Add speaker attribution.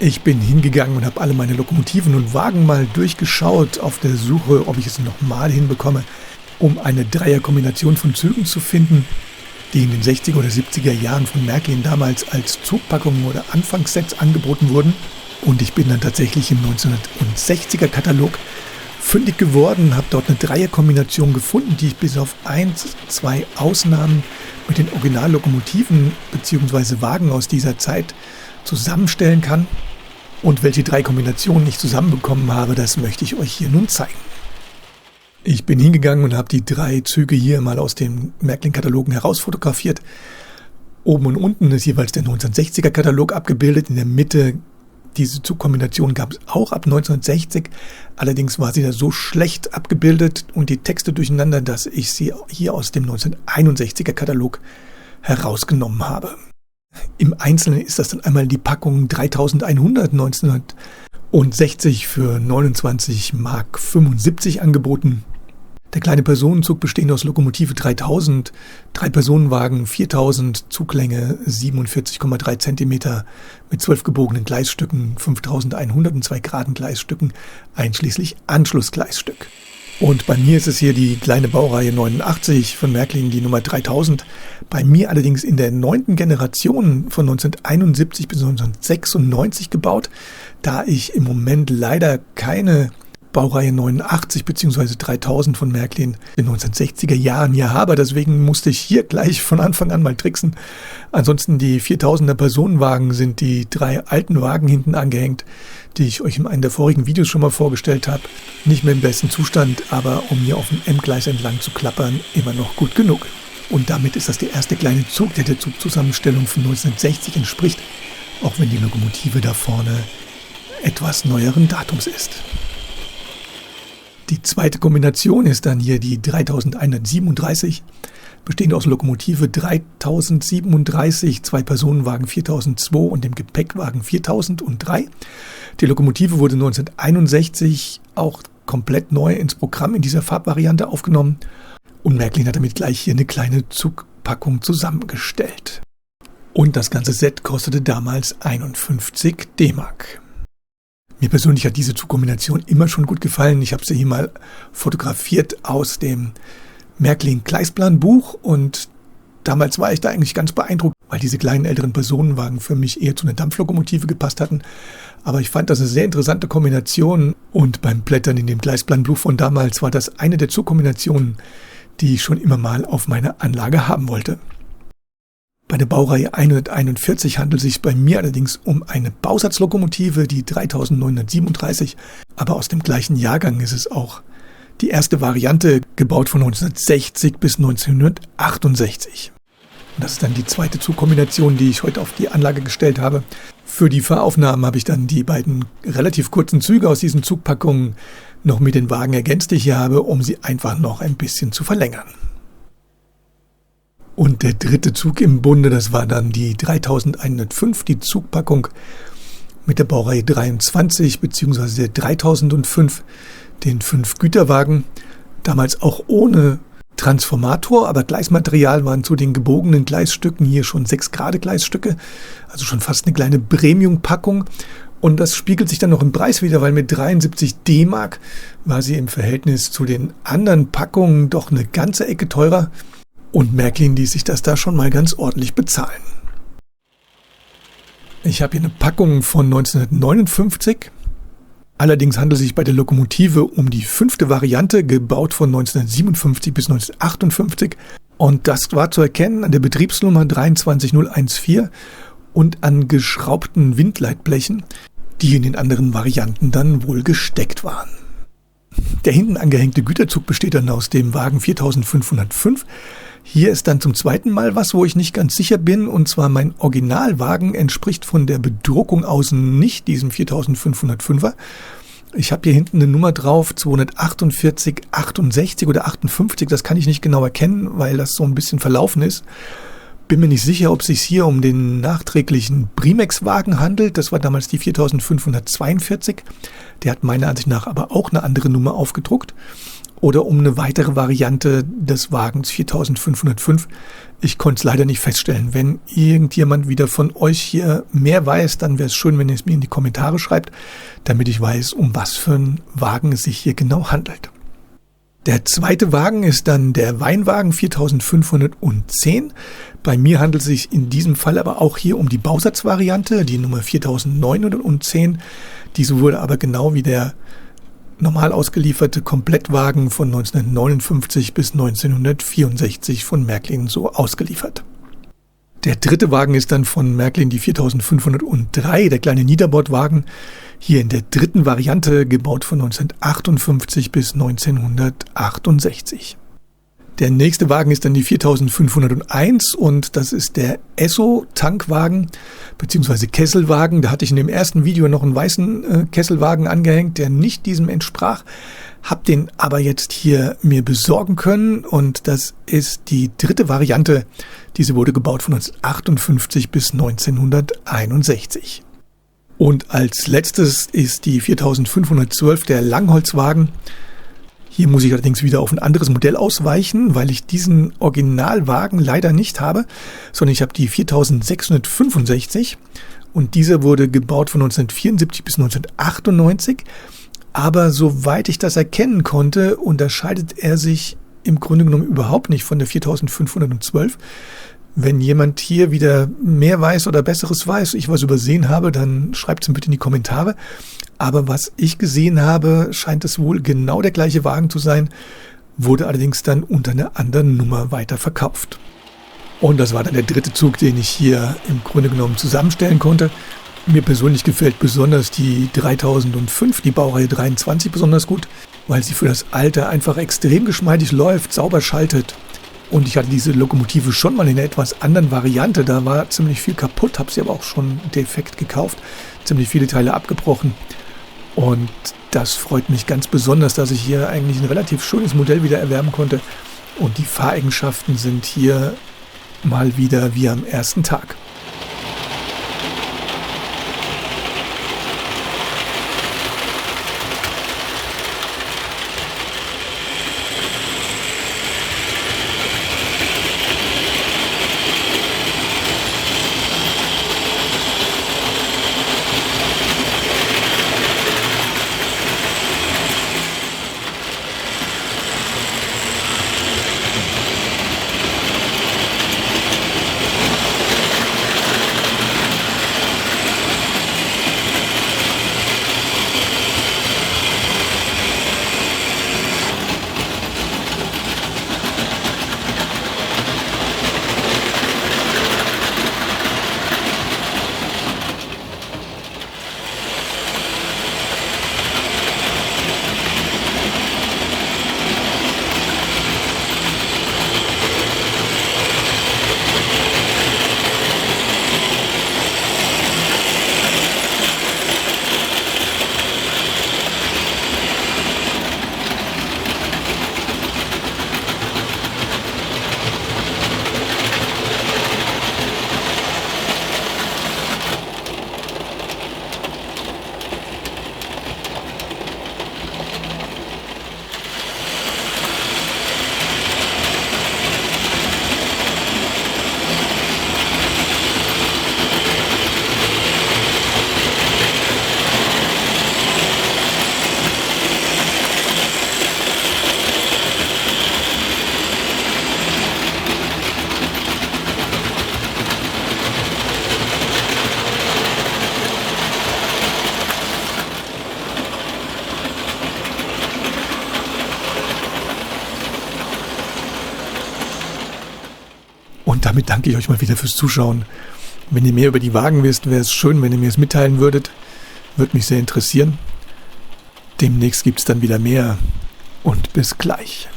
Speaker 1: Ich bin hingegangen und habe alle meine Lokomotiven und Wagen mal durchgeschaut auf der Suche, ob ich es nochmal hinbekomme, um eine Dreierkombination von Zügen zu finden, die in den 60er oder 70er Jahren von Märklin damals als Zugpackungen oder Anfangssets angeboten wurden. Und ich bin dann tatsächlich im 1960er Katalog fündig geworden, habe dort eine Dreierkombination gefunden, die ich bis auf 2 Ausnahmen mit den Originallokomotiven bzw. Wagen aus dieser Zeit zusammenstellen kann. Und welche 3 Kombinationen ich zusammenbekommen habe, das möchte ich euch hier nun zeigen. Ich bin hingegangen und habe die 3 Züge hier mal aus den Märklin-Katalogen herausfotografiert. Oben und unten ist jeweils der 1960er Katalog abgebildet. In der Mitte diese Zugkombination gab es auch ab 1960. Allerdings war sie da so schlecht abgebildet und die Texte durcheinander, dass ich sie hier aus dem 1961er Katalog herausgenommen habe. Im Einzelnen ist das dann einmal die Packung 3100 1960 für 29,75 Mark angeboten. Der kleine Personenzug besteht aus Lokomotive 3000, 3 Personenwagen 4000, Zuglänge 47,3 cm mit 12 gebogenen Gleisstücken, 5100 und 2 geraden Gleisstücken, einschließlich Anschlussgleisstück. Und bei mir ist es hier die kleine Baureihe 89 von Märklin, die Nummer 3000. Bei mir allerdings in der 9. Generation von 1971 bis 1996 gebaut, da ich im Moment leider keine Baureihe 89 bzw. 3000 von Märklin in den 1960er Jahren hier habe. Deswegen musste ich hier gleich von Anfang an mal tricksen. Ansonsten die 4000er Personenwagen sind die 3 alten Wagen hinten angehängt, die ich euch in einem der vorigen Videos schon mal vorgestellt habe. Nicht mehr im besten Zustand, aber um hier auf dem M-Gleis entlang zu klappern, immer noch gut genug. Und damit ist das der erste kleine Zug, der Zugzusammenstellung von 1960 entspricht, auch wenn die Lokomotive da vorne etwas neueren Datums ist. Die zweite Kombination ist dann hier die 3137, bestehend aus Lokomotive 3037, 2 Personenwagen 4002 und dem Gepäckwagen 4003. Die Lokomotive wurde 1961 auch komplett neu ins Programm in dieser Farbvariante aufgenommen und Märklin hat damit gleich hier eine kleine Zugpackung zusammengestellt. Und das ganze Set kostete damals 51 D-Mark. Mir persönlich hat diese Zugkombination immer schon gut gefallen. Ich habe sie hier mal fotografiert aus dem Märklin-Gleisplanbuch und damals war ich da eigentlich ganz beeindruckt, weil diese kleinen älteren Personenwagen für mich eher zu einer Dampflokomotive gepasst hatten. Aber ich fand das eine sehr interessante Kombination und beim Blättern in dem Gleisplanbuch von damals war das eine der Zugkombinationen, die ich schon immer mal auf meiner Anlage haben wollte. Bei der Baureihe 141 handelt es sich bei mir allerdings um eine Bausatzlokomotive, die 3937, aber aus dem gleichen Jahrgang ist es auch die erste Variante, gebaut von 1960 bis 1968. Und das ist dann die zweite Zugkombination, die ich heute auf die Anlage gestellt habe. Für die Fahraufnahmen habe ich dann die beiden relativ kurzen Züge aus diesen Zugpackungen noch mit den Wagen ergänzt, die ich hier habe, um sie einfach noch ein bisschen zu verlängern. Und der dritte Zug im Bunde, das war dann die 3105, die Zugpackung mit der Baureihe 23 bzw. der 3005, den 5 Güterwagen, damals auch ohne Transformator, aber Gleismaterial waren zu den gebogenen Gleisstücken hier schon 6 gerade Gleisstücke, also schon fast eine kleine Premium-Packung. Und das spiegelt sich dann noch im Preis wieder, weil mit 73 D-Mark war sie im Verhältnis zu den anderen Packungen doch eine ganze Ecke teurer. Und Märklin ließ sich das da schon mal ganz ordentlich bezahlen. Ich habe hier eine Packung von 1959. Allerdings handelt es sich bei der Lokomotive um die 5. Variante, gebaut von 1957 bis 1958. Und das war zu erkennen an der Betriebsnummer 23014 und an geschraubten Windleitblechen, die in den anderen Varianten dann wohl gesteckt waren. Der hinten angehängte Güterzug besteht dann aus dem Wagen 4505. Hier ist dann zum zweiten Mal was, wo ich nicht ganz sicher bin, und zwar mein Originalwagen entspricht von der Bedruckung außen nicht diesem 4505er. Ich habe hier hinten eine Nummer drauf, 248, 68 oder 58, das kann ich nicht genau erkennen, weil das so ein bisschen verlaufen ist. Bin mir nicht sicher, ob es sich hier um den nachträglichen Brimex-Wagen handelt. Das war damals die 4542. Der hat meiner Ansicht nach aber auch eine andere Nummer aufgedruckt. oder um eine weitere Variante des Wagens 4505. Ich konnte es leider nicht feststellen. Wenn irgendjemand wieder von euch hier mehr weiß, dann wäre es schön, wenn ihr es mir in die Kommentare schreibt, damit ich weiß, um was für einen Wagen es sich hier genau handelt. Der zweite Wagen ist dann der Weinwagen 4510. Bei mir handelt es sich in diesem Fall aber auch hier um die Bausatzvariante, die Nummer 4910. Diese wurde aber genau wie der normal ausgelieferte Komplettwagen von 1959 bis 1964 von Märklin so ausgeliefert. Der dritte Wagen ist dann von Märklin die 4503, der kleine Niederbordwagen, hier in der dritten Variante, gebaut von 1958 bis 1968. Der nächste Wagen ist dann die 4501 und das ist der Esso-Tankwagen bzw. Kesselwagen. Da hatte ich in dem ersten Video noch einen weißen Kesselwagen angehängt, der nicht diesem entsprach. Hab den aber jetzt hier mir besorgen können und das ist die dritte Variante. Diese wurde gebaut von 1958 bis 1961. Und als letztes ist die 4512 der Langholzwagen. Hier muss ich allerdings wieder auf ein anderes Modell ausweichen, weil ich diesen Originalwagen leider nicht habe, sondern ich habe die 4665 und dieser wurde gebaut von 1974 bis 1998. Aber soweit ich das erkennen konnte, unterscheidet er sich im Grunde genommen überhaupt nicht von der 4512. Wenn jemand hier wieder mehr weiß oder Besseres weiß, ich was übersehen habe, dann schreibt es mir bitte in die Kommentare. Aber was ich gesehen habe, scheint es wohl genau der gleiche Wagen zu sein, wurde allerdings dann unter einer anderen Nummer weiterverkauft. Und das war dann der dritte Zug, den ich hier im Grunde genommen zusammenstellen konnte. Mir persönlich gefällt besonders die 3005, die Baureihe 23 besonders gut, weil sie für das Alter einfach extrem geschmeidig läuft, sauber schaltet. Und ich hatte diese Lokomotive schon mal in einer etwas anderen Variante. Da war ziemlich viel kaputt, habe sie aber auch schon defekt gekauft. Ziemlich viele Teile abgebrochen. Und das freut mich ganz besonders, dass ich hier eigentlich ein relativ schönes Modell wieder erwerben konnte. Und die Fahreigenschaften sind hier mal wieder wie am ersten Tag. Und damit danke ich euch mal wieder fürs Zuschauen. Wenn ihr mehr über die Wagen wisst, wäre es schön, wenn ihr mir es mitteilen würdet. Würde mich sehr interessieren. Demnächst gibt es dann wieder mehr und bis gleich.